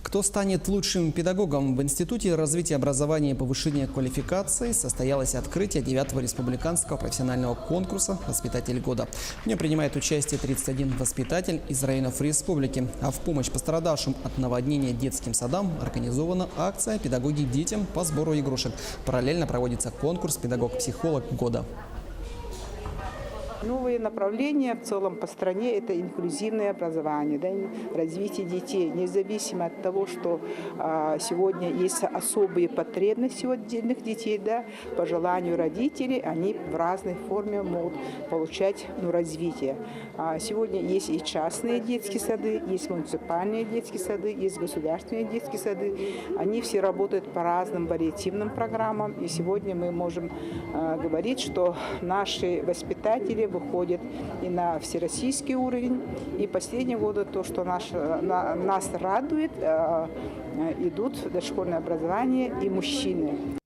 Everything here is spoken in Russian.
Кто станет лучшим педагогом? В Институте развития образования и повышения квалификации состоялось открытие 9-го республиканского профессионального конкурса «Воспитатель года». В нем принимает участие 31 воспитатель из районов республики. А в помощь пострадавшим от наводнения детским садам организована акция «Педагоги детям» по сбору игрушек. Параллельно проводится конкурс «Педагог-психолог года». Новые направления в целом по стране – это инклюзивное образование, да, развитие детей. Независимо от того, что сегодня есть особые потребности у отдельных детей, да, по желанию родителей, они в разной форме могут получать развитие. Сегодня есть и частные детские сады, есть муниципальные детские сады, есть государственные детские сады. Они все работают по разным вариативным программам. И сегодня мы можем говорить, что наши воспитатели выходят и на всероссийский уровень. И последние годы то, что нас радует, идут в дошкольное образование и мужчины.